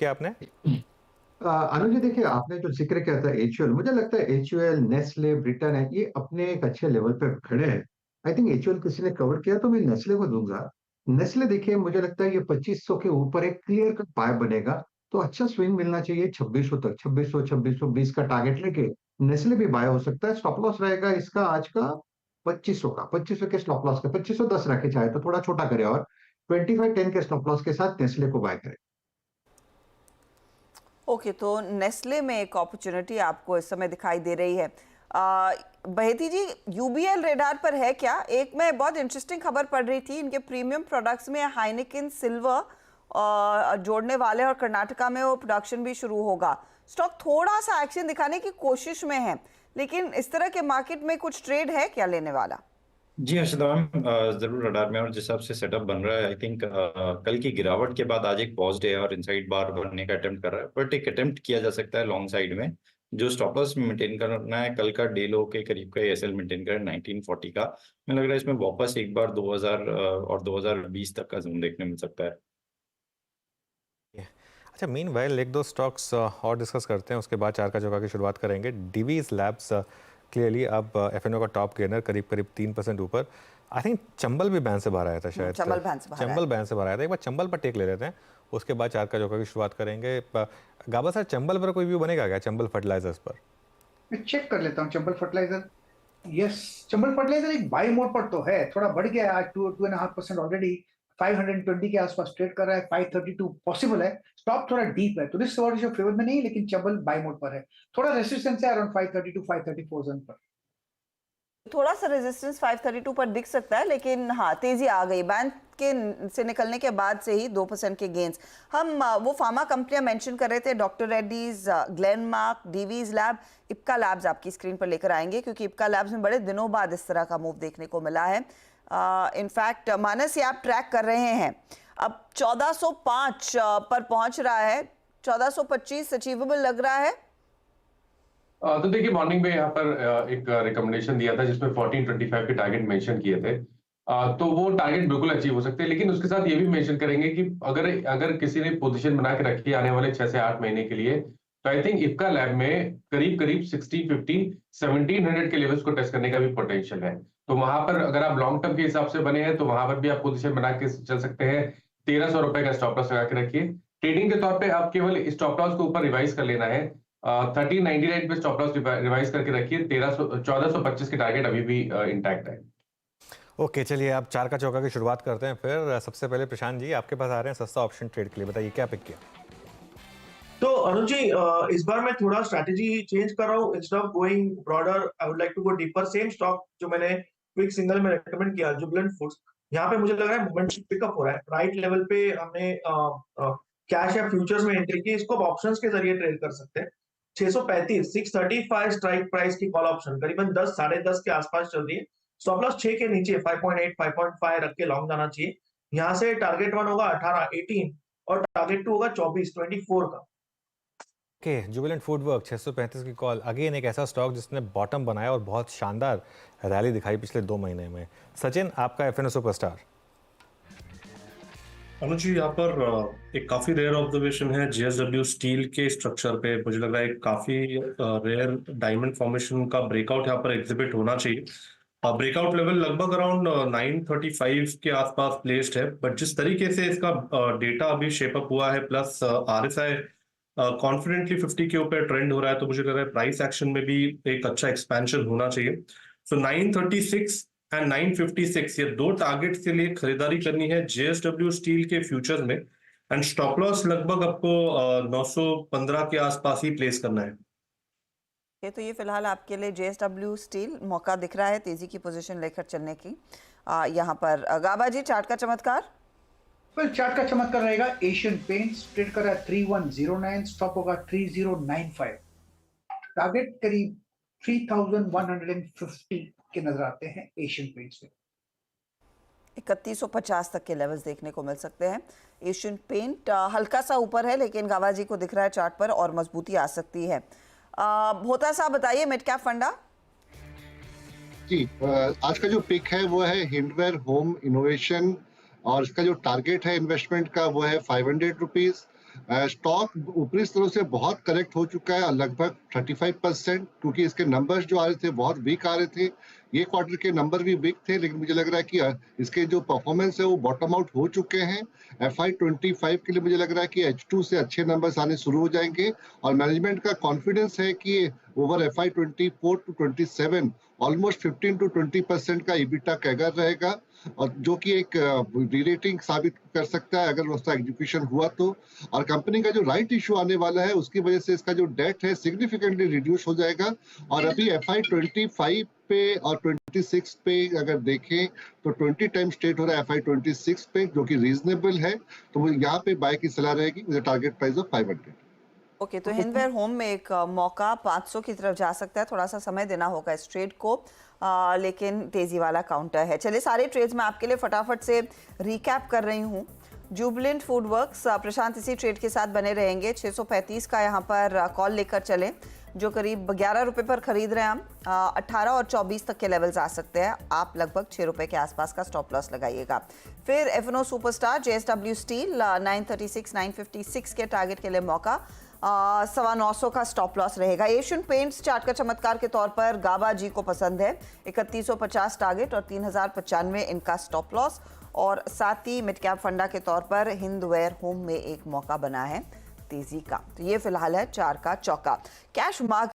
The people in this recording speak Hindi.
किया आपने? अनुज जी, देखिए आपने जो जिक्र किया था एचयूएल, मुझे लगता है एचयूएल, नेस्ले, ब्रिटन है, ये अपने एक अच्छे लेवल पे खड़े हैं। आई थिंक एचयूएल किसी ने कवर किया तो मैं नेस्ले को दूंगा। नेस्ले देखिए, मुझे लगता है ये 2500 के ऊपर एक क्लियर कट बाय बनेगा, तो अच्छा स्विंग मिलना चाहिए 2600 तक। 2600 2620 का टारगेट लेके नेस्ले भी बाय हो सकता है। स्टॉप लॉस रहेगा इसका आज का 2500 का, 2500 के स्टॉप लॉस का 2510 रखे, चाहे तो थोड़ा छोटा करे और 2510 के स्टॉप लॉस के साथ नेस्ले को बाय करें। ओके, तो नेस्ले में एक अपॉर्चुनिटी आपको इस समय दिखाई दे रही है। बहेती जी, यूबीएल रेडार पर है क्या? एक मैं बहुत इंटरेस्टिंग खबर पढ़ रही थी, इनके प्रीमियम प्रोडक्ट्स में हाइनेकेन सिल्वर जोड़ने वाले और कर्नाटका में वो प्रोडक्शन भी शुरू होगा। स्टॉक थोड़ा सा एक्शन दिखाने की कोशिश में है, लेकिन इस तरह के मार्केट में कुछ ट्रेड है क्या लेने वाला? जी हर्षदा मैम, जरूर रडार में, और जिस हिसाब से सेटअप बन रहा है, आई थिंक कल की गिरावट के बाद आज एक पॉज डे है और इनसाइड बार बनने का अटेम्प्ट कर रहा है, बट एक अटेम्प्ट किया जा सकता है लॉन्ग साइड में। जो स्टॉप लॉस मेंटेन करना है, कल का डे लो के करीब का एसएल मेंटेन करें 1940 का। मुझे लग रहा है इसमें वापस एक बार 2000 और 2020 तक का जोन देखने मिल सकता है। अच्छा, मीनवाइल एक दो स्टॉक्स और डिस्कस करते हैं, उसके बाद चार का चौका की शुरुआत करेंगे। डिवीज लैब्स क्लियरली अब एफएनओ का टॉप गेनर, करीब करीब 3% ऊपर। आई थिंक चंबल भी बैन से बाहर आया था शायद। चंबल बैन से बाहर आया था। एक बार चंबल पर टेक ले लेते हैं, उसके बाद चार का चौका की शुरुआत करेंगे। गाबा सर, चंबल पर कोई व्यू बनेगा क्या? चंबल फर्टिलाइजर्स पर मैं चेक कर लेता हूँ। Chambal fertiliser, yes, Chambal fertiliser एक बाई मोड पर तो है, थोड़ा बढ़ गया है आज 2.5% ऑलरेडी। 520 के आसपास ट्रेड कर रहा है, 532 पॉसिबल है। स्टॉप थोड़ा डीप है तो रिस्क रिवॉर्ड फेवर में नहीं, लेकिन चंबल बाई मोड पर है। थोड़ा रेसिस्टेंस है अराउंड 532 534 जोन पर। थोड़ा सा रेजिस्टेंस 532 पर दिख सकता है, लेकिन हाँ, तेजी आ गई बैंक के से निकलने के बाद से ही 2% के गेंस। हम वो फार्मा कंपनियां मेंशन कर रहे थे, doctor Reddy's, Glenmark, Divi's lab, Ipca labs आपकी स्क्रीन पर लेकर आएंगे, क्योंकि इप्का लैब्स में बड़े दिनों बाद इस तरह का मूव देखने को मिला है। इनफैक्ट मानस, ये आप ट्रैक कर रहे हैं, अब 1405 पर पहुंच रहा है। 1425 अचीवेबल लग रहा है? तो देखिए, मॉर्निंग में यहाँ पर एक रिकमेंडेशन दिया था जिसमें 1425 के टारगेट मेंशन किए थे। तो वो टारगेट बिल्कुल अचीव हो सकते हैं, लेकिन उसके साथ ये भी मेंशन करेंगे कि अगर किसी ने पोजीशन बना के रखी है आने वाले 6 से 8 महीने के लिए, तो आई थिंक इप्का लैब में करीब करीब 60, 50, 1700 के लेवल्स को टेस्ट करने का भी पोटेंशियल है। तो वहां पर अगर आप लॉन्ग टर्म के हिसाब से बने हैं तो वहां पर भी आप पोजीशन बना के चल सकते हैं। 1300 रुपए का स्टॉप लॉस लगा के रखिए। ट्रेडिंग के तौर पे आप केवल स्टॉप लॉस को ऊपर रिवाइज कर लेना है। 1399 पे स्टॉप लॉस रिवाइज करके रखिए। 1425 के टारगेट अभी भी इंटैक्ट है। ओके, चलिए आप चार का चौका की शुरुआत करते हैं। फिर सबसे पहले प्रशांत जी, आपके पास आ रहे हैं सस्ता ऑप्शन ट्रेड के लिए, बताइए क्या पिक किया? तो अनुज जी, इस बार मैं थोड़ा स्ट्रैटेजी चेंज कर रहा हूँ। Instead of going broader, I would like to go deeper. Same stock जो मैंने क्विक सिंगल में रेकमेंड किया, जुबिलेंट फूड्स, यहाँ पे मुझे लग रहा है मोमेंटम पिकअप हो रहा है। राइट लेवल पे हमने कैश या फ्यूचर्स में एंट्री की, इसको ऑप्शंस के जरिए ट्रेड कर सकते हैं। 635 635 स्ट्राइक प्राइस की कॉल ऑप्शन करीबन 10 साढ़े 10 के आसपास चल रही है। स्टॉप लॉस 6 के नीचे 5.8 5.5 रख के लॉन्ग जाना चाहिए। यहाँ से टारगेट 1 होगा 18 18 और टारगेट 2 होगा 24 24 का। ओके, जुबिलेंट फूडवर्क 635 की कॉल। अगेन एक ऐसा स्टॉक जिसने बॉटम बनाया और बहुत शानदार रैली दिखाई पिछले 2 महीने में। सचिन, आपका एफएनओ सुपरस्टार। अनुज जी, यहाँ पर एक काफी रेयर ऑब्जर्वेशन है जेएसडब्ल्यू स्टील के स्ट्रक्चर पे। मुझे लग रहा है काफी रेयर डायमंड फॉर्मेशन का ब्रेकआउट यहाँ पर एग्जिबिट होना चाहिए। ब्रेकआउट लेवल लगभग अराउंड 935 के आसपास प्लेस्ड है, बट जिस तरीके से इसका डेटा अभी शेपअप हुआ है, प्लस आरएसआई कॉन्फिडेंटली 50 के ऊपर ट्रेंड हो रहा है, तो मुझे लग रहा है प्राइस एक्शन में भी एक अच्छा एक्सपेंशन होना चाहिए। सो 936 एंड 956 ये 2 टारगेट के लिए खरीदारी करनी है जेएसडब्ल्यू स्टील के फ्यूचर में, एंड स्टॉप लॉस लगभग आपको 915 के आसपास ही प्लेस करना है। तो ये फिलहाल आपके लिए जेएसडब्ल्यू स्टील मौका दिख रहा है तेजी की पोजीशन लेकर चलने की। यहाँ पर गाबा जी, चार्ट का चमत्कार। चार्ट का चमत्कार रहेगा एशियन पेंट्स, ट्रेड कर रहा है 3109, स्टॉप होगा 3095। टारगेट करीब 3150 के नजर आते हैं एशियन पेंट्स में। 3150 तक के लेवल्स देखने को मिल सकते हैं। एशियन पेंट हल्का सा ऊपर है, लेकिन गावा जी को दिख रहा है चार्ट पर और मजबूती आ सकती है। भोता साहब बताइए, मिड कैप फंडा। जी, आज का जो पिक है वो है हिंडवेयर होम इनोवेशन, और इसका जो टारगेट है इन्वेस्टमेंट का वो है 500 रुपीज। स्टॉक ऊपरी स्तरों से बहुत करेक्ट हो चुका है, लगभग 35%, क्योंकि इसके नंबर्स जो आ रहे थे बहुत वीक आ रहे थे। ये क्वार्टर के नंबर भी वीक थे, लेकिन मुझे लग रहा है कि इसके जो परफॉर्मेंस है वो बॉटम आउट हो चुके हैं। FY25 के लिए मुझे लग रहा है कि H2 से अच्छे नंबर्स आने शुरू हो जाएंगे और मैनेजमेंट का कॉन्फिडेंस है कि over FY24 to 27 almost 15 to 20% का EBITDA कैगर रहेगा, और जो कि एक री-रेटिंग साबित कर सकता है अगर उसका एग्जीक्यूशन हुआ तो। और कंपनी का जो राइट इशू आने वाला है उसकी वजह से इसका जो डेट है सिग्निफिकेंटली रिड्यूस हो जाएगा। और अभी FY25 पे और 26 पे अगर देखें तो 20 टाइम्स ट्रेड हो रहा है FY26 पे, जो कि रीजनेबल है, तो वो यहाँ पे बाय की सलाह रहेगी with target price of 500। Okay, तो हिंदवेयर होम में एक मौका 500 की तरफ जा सकता है, थोड़ा सा समय देना होगा इस ट्रेड को, लेकिन तेजी वाला काउंटर है। चलिए सारे ट्रेड्स मैं आपके लिए फटाफट से रिकैप कर रही हूँ। जुबलेंट फूड वर्क्स, प्रशांत इसी ट्रेड के साथ बने रहेंगे। 635 का यहाँ पर कॉल लेकर चले, जो करीब 11 रुपए पर खरीद रहे हैं हम। 18 और 24 तक के लेवल्स आ सकते हैं, आप लगभग 6 रुपए के आसपास का स्टॉप लॉस लगाइएगा। फिर एफएनओ सुपरस्टार, JSW स्टील 936 956 के टारगेट के लिए मौका, 950 का स्टॉप लॉस रहेगा। एशियन पेंट्स चार्ट का चमत्कार के तौर पर गाबा जी को पसंद है, 3150 टारगेट और 3095 इनका स्टॉप लॉस। और साथ ही मिड कैप फंडा के तौर पर हिंदवेयर होम में एक मौका बना है तेजी का। तो ये फिलहाल है 4 का चौका। Cash mark